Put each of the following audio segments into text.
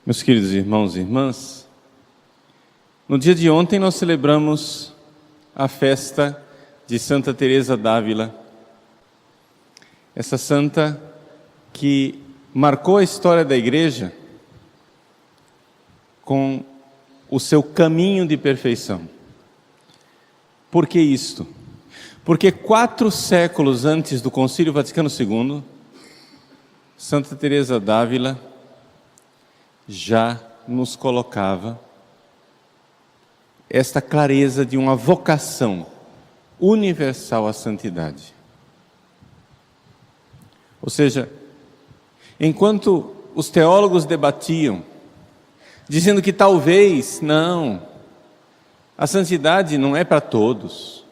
Meus queridos irmãos e irmãs, no dia de ontem nós celebramos a festa de Santa Teresa d'Ávila, essa santa que marcou a história da Igreja com o seu caminho de perfeição. Por que isto? Porque 4 séculos antes do Concílio Vaticano II, Santa Teresa d'Ávila já nos colocava esta clareza de uma vocação universal à santidade. Ou seja, enquanto os teólogos debatiam, dizendo que talvez, não, a santidade não é para todos,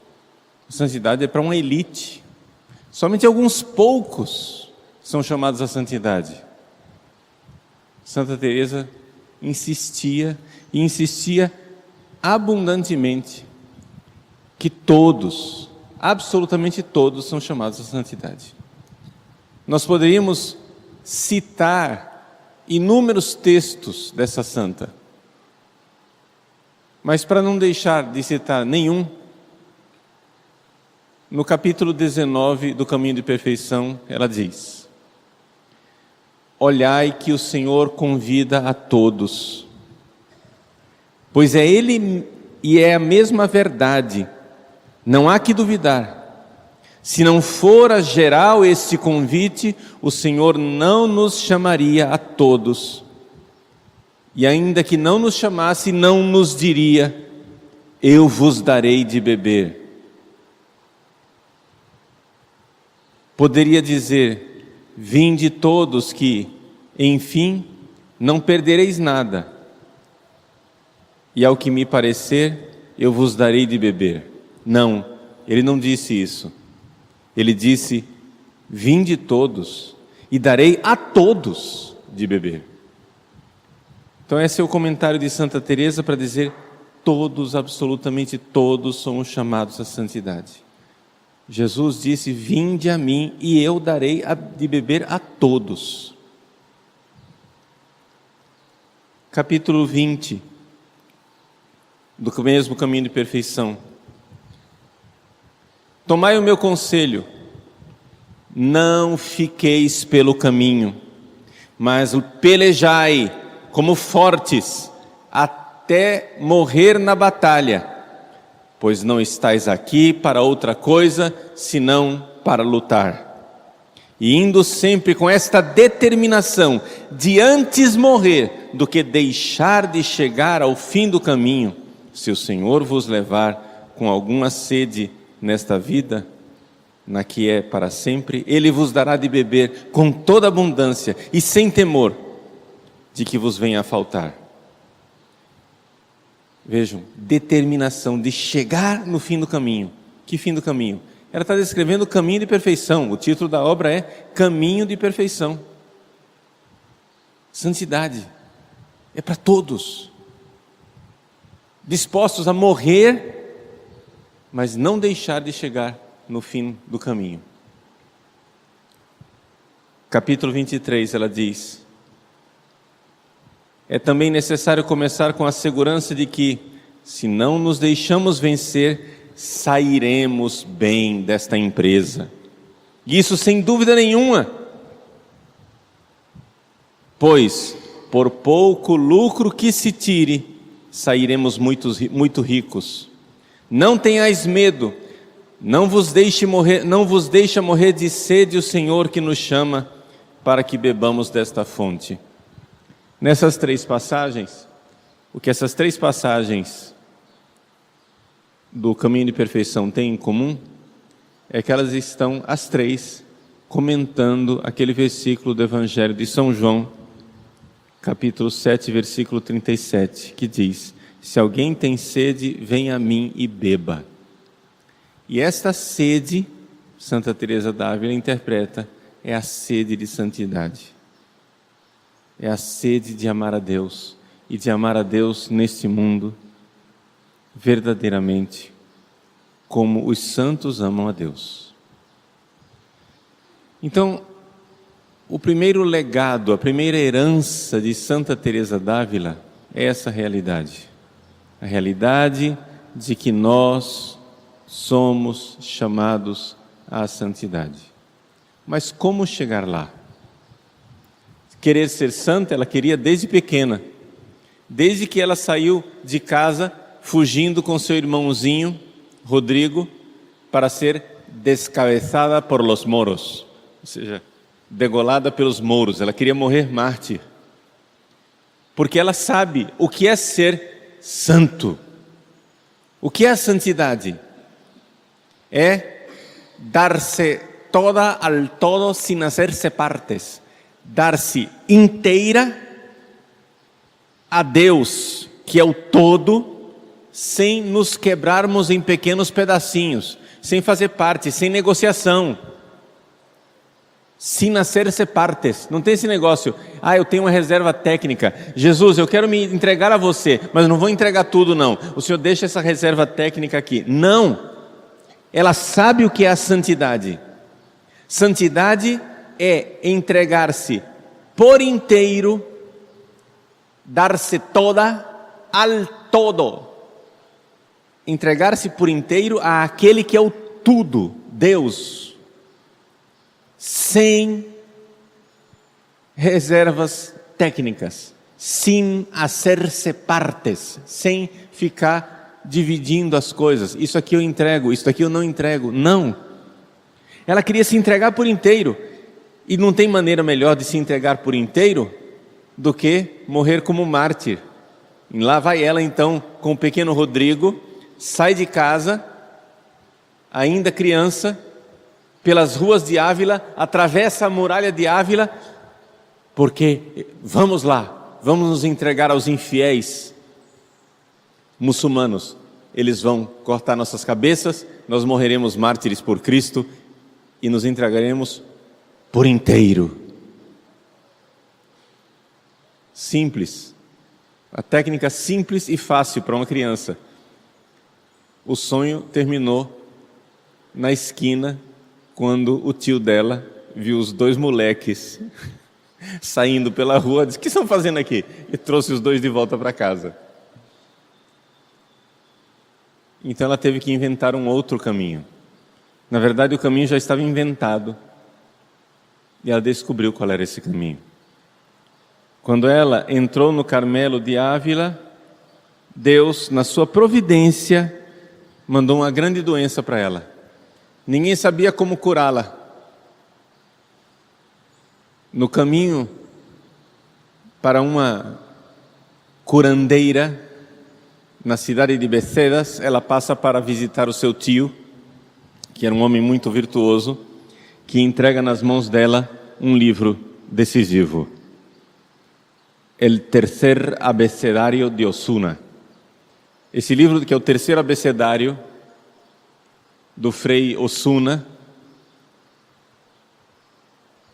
a santidade é para uma elite, somente alguns poucos são chamados à santidade. Santa Teresa insistia e insistia abundantemente que todos, absolutamente todos, são chamados à santidade. Nós poderíamos citar inúmeros textos dessa santa, mas para não deixar de citar nenhum, no capítulo 19 do Caminho de Perfeição, ela diz: olhai que o Senhor convida a todos, pois é Ele e é a mesma verdade, não há que duvidar. Se não fora geral este convite, o Senhor não nos chamaria a todos, e ainda que não nos chamasse, não nos diria: eu vos darei de beber. Poderia dizer: vinde todos que, enfim, não perdereis nada, e ao que me parecer, eu vos darei de beber. Não, ele não disse isso. Ele disse: vinde todos, e darei a todos de beber. Então esse é o comentário de Santa Teresa para dizer: todos, absolutamente todos, somos chamados à santidade. Jesus disse: vinde a mim e eu darei de beber a todos. Capítulo 20 do mesmo Caminho de Perfeição. Tomai o meu conselho, não fiqueis pelo caminho, mas pelejai como fortes até morrer na batalha, pois não estáis aqui para outra coisa, senão para lutar. E indo sempre com esta determinação de antes morrer do que deixar de chegar ao fim do caminho, se o Senhor vos levar com alguma sede nesta vida, na que é para sempre, Ele vos dará de beber com toda abundância e sem temor de que vos venha a faltar. Vejam, determinação de chegar no fim do caminho. Que fim do caminho? Ela está descrevendo o caminho de perfeição. O título da obra é Caminho de Perfeição. Santidade é para todos, dispostos a morrer, mas não deixar de chegar no fim do caminho. Capítulo 23, ela diz: é também necessário começar com a segurança de que, se não nos deixamos vencer, sairemos bem desta empresa. E isso sem dúvida nenhuma, pois, por pouco lucro que se tire, sairemos muito ricos. Não tenhais medo, não vos deixe morrer de sede o Senhor que nos chama para que bebamos desta fonte. Nessas 3 passagens, o que essas 3 passagens do Caminho de Perfeição têm em comum é que elas estão, as 3, comentando aquele versículo do Evangelho de São João, capítulo 7, versículo 37, que diz: se alguém tem sede, venha a mim e beba. E esta sede, Santa Teresa d'Ávila interpreta, é a sede de santidade. É a sede de amar a Deus, e de amar a Deus neste mundo, verdadeiramente, como os santos amam a Deus. Então, O primeiro legado, a primeira herança de Santa Teresa d'Ávila é essa realidade. A realidade de que nós somos chamados à santidade. Mas como chegar lá? Querer ser santa, ela queria desde pequena. Desde que ela saiu de casa, fugindo com seu irmãozinho, Rodrigo, para ser descabeçada por los moros. Ou seja, degolada pelos mouros. Ela queria morrer mártir. Porque ela sabe o que é ser santo. O que é a santidade? É dar-se toda al todo sin hacerse partes. Dar-se inteira a Deus, que é o todo, sem nos quebrarmos em pequenos pedacinhos, sem fazer parte, sem negociação. Sin hacerse partes. Não tem esse negócio, eu tenho uma reserva técnica, Jesus, eu quero me entregar a você, mas não vou entregar tudo não, o Senhor deixa essa reserva técnica aqui. Não, ela sabe o que é a santidade. Santidade é entregar-se por inteiro, dar-se toda al todo, entregar-se por inteiro àquele que é o tudo, Deus, sem reservas técnicas, sem hacer-se partes, sem ficar dividindo as coisas. Isso aqui eu entrego, isso aqui eu não entrego. Não. Ela queria se entregar por inteiro. E não tem maneira melhor de se entregar por inteiro do que morrer como mártir. E lá vai ela então com o pequeno Rodrigo, sai de casa, ainda criança, pelas ruas de Ávila, atravessa a muralha de Ávila, porque vamos lá, vamos nos entregar aos infiéis muçulmanos. Eles vão cortar nossas cabeças, nós morreremos mártires por Cristo e nos entregaremos por inteiro. Simples. A técnica simples e fácil para uma criança. O sonho terminou na esquina, quando o tio dela viu os dois moleques saindo pela rua, disse: "O que estão fazendo aqui?" E trouxe os dois de volta para casa. Então ela teve que inventar um outro caminho. Na verdade, o caminho já estava inventado. E ela descobriu qual era esse caminho. Quando ela entrou no Carmelo de Ávila, Deus, na sua providência, mandou uma grande doença para ela. Ninguém sabia como curá-la. No caminho para uma curandeira, na cidade de Becedas, ela passa para visitar o seu tio, que era um homem muito virtuoso, que entrega nas mãos dela um livro decisivo. El tercer abecedário de Osuna. Esse livro, que é o terceiro abecedário do Frei Osuna,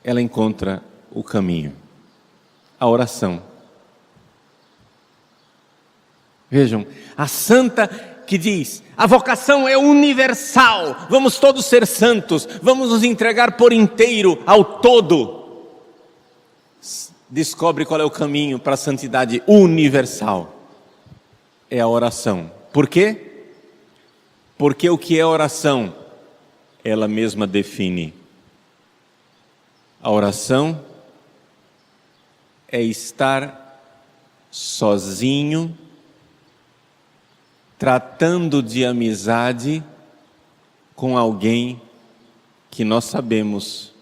ela encontra o caminho, a oração. Vejam, a santa que diz: a vocação é universal, vamos todos ser santos, vamos nos entregar por inteiro ao todo. Descobre qual é o caminho para a santidade universal. É a oração. Por quê? Porque o que é oração? Ela mesma define. A oração é estar sozinho, tratando de amizade com alguém que nós sabemos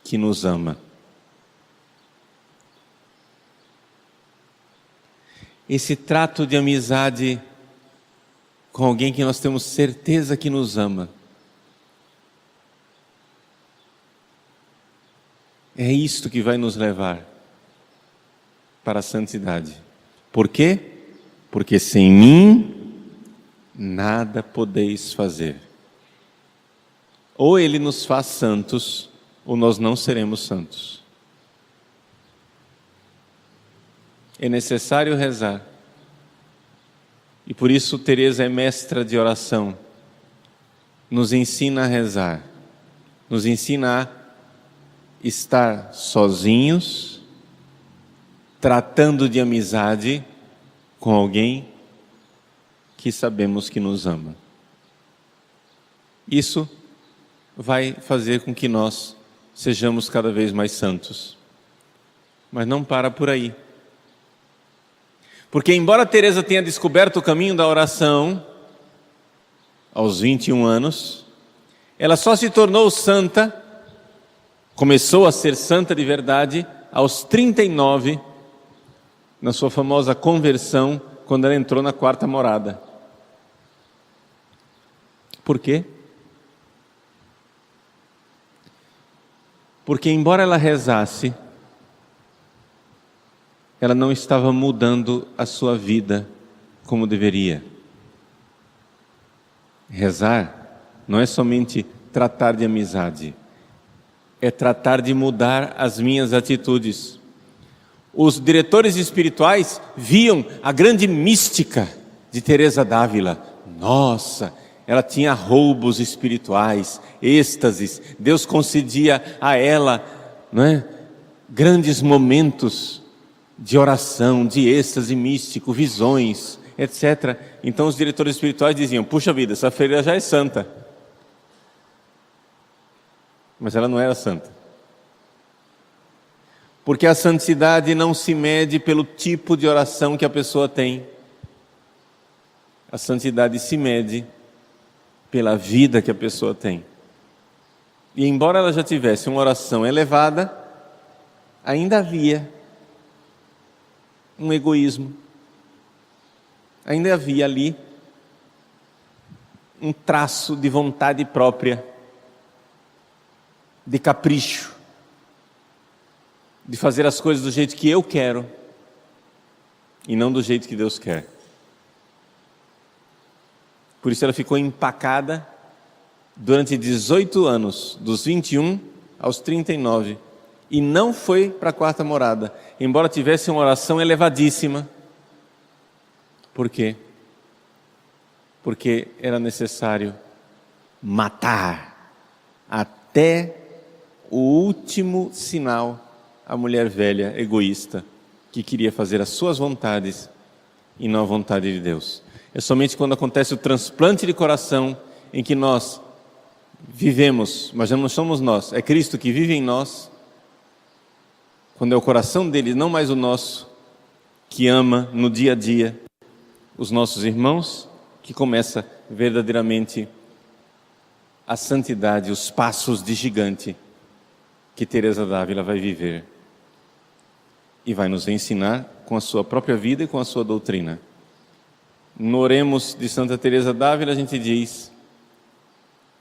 que nos ama. Esse trato de amizade com alguém que nós temos certeza que nos ama, é isto que vai nos levar para a santidade. Por quê? Porque sem mim nada podeis fazer. Ou Ele nos faz santos, ou nós não seremos santos. É necessário rezar. E por isso Teresa é mestra de oração. Nos ensina a rezar. Nos ensina a estar sozinhos, tratando de amizade com alguém que sabemos que nos ama. Isso vai fazer com que nós sejamos cada vez mais santos. Mas não para por aí. Porque embora Teresa tenha descoberto o caminho da oração aos 21 anos, ela só se tornou santa, começou a ser santa de verdade aos 39, na sua famosa conversão, quando ela entrou na quarta morada. Por quê? Porque embora ela rezasse, ela não estava mudando a sua vida como deveria. Rezar não é somente tratar de amizade, é tratar de mudar as minhas atitudes. Os diretores espirituais viam a grande mística de Teresa d'Ávila. Nossa, ela tinha roubos espirituais, êxtases. Deus concedia a ela, não é, grandes momentos de oração, de êxtase místico, visões, etc. Então os diretores espirituais diziam: puxa vida, essa freira já é santa. Mas ela não era santa. Porque a santidade não se mede pelo tipo de oração que a pessoa tem. A santidade se mede pela vida que a pessoa tem. E embora ela já tivesse uma oração elevada, ainda havia um egoísmo. Ainda havia ali um traço de vontade própria, de capricho, de fazer as coisas do jeito que eu quero e não do jeito que Deus quer. Por isso ela ficou empacada durante 18 anos, dos 21 aos 39, e não foi para a quarta morada, embora tivesse uma oração elevadíssima. Por quê? Porque era necessário matar até o último sinal a mulher velha, egoísta, que queria fazer as suas vontades e não a vontade de Deus. É somente quando acontece o transplante de coração em que nós vivemos, mas já não somos nós, é Cristo que vive em nós, quando é o coração dele, não mais o nosso, que ama no dia a dia os nossos irmãos, que começa verdadeiramente a santidade, os passos de gigante que Teresa d'Ávila vai viver e vai nos ensinar com a sua própria vida e com a sua doutrina. No Oremos de Santa Teresa d'Ávila, a gente diz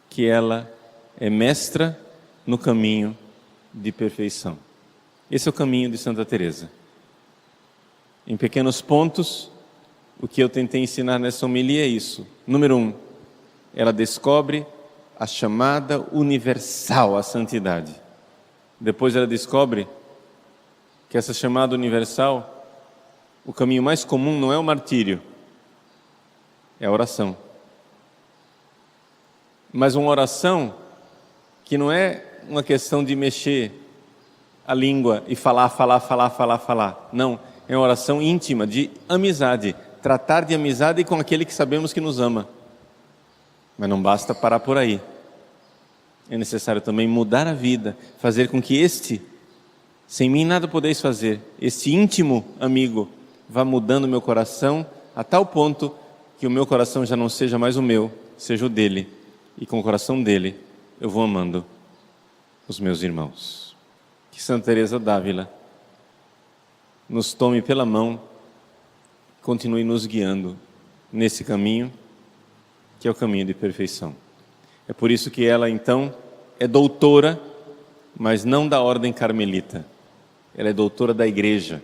que ela é mestra no caminho de perfeição. Esse é o caminho de Santa Teresa. Em pequenos pontos, o que eu tentei ensinar nessa homilia é isso. Número 1, ela descobre a chamada universal à santidade. Depois ela descobre que essa chamada universal, o caminho mais comum não é o martírio, é a oração. Mas uma oração que não é uma questão de mexer a língua e falar. Não, é uma oração íntima, de amizade. Tratar de amizade com aquele que sabemos que nos ama. Mas não basta parar por aí. É necessário também mudar a vida, fazer com que sem mim nada podeis fazer, este íntimo amigo vá mudando meu coração a tal ponto que o meu coração já não seja mais o meu, seja o dele. E com o coração dele eu vou amando os meus irmãos. Que Santa Teresa d'Ávila nos tome pela mão, continue nos guiando nesse caminho, que é o caminho de perfeição. É por isso que ela então é doutora, mas não da ordem carmelita. Ela é doutora da igreja.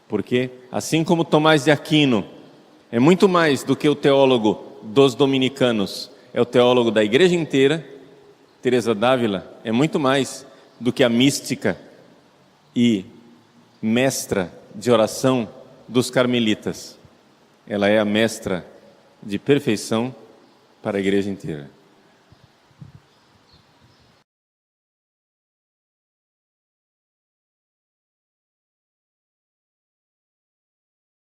Porque, assim como Tomás de Aquino é muito mais do que o teólogo dos dominicanos, é o teólogo da igreja inteira, Teresa d'Ávila é muito mais do que a mística e mestra de oração dos carmelitas. Ela é a mestra de perfeição para a igreja inteira.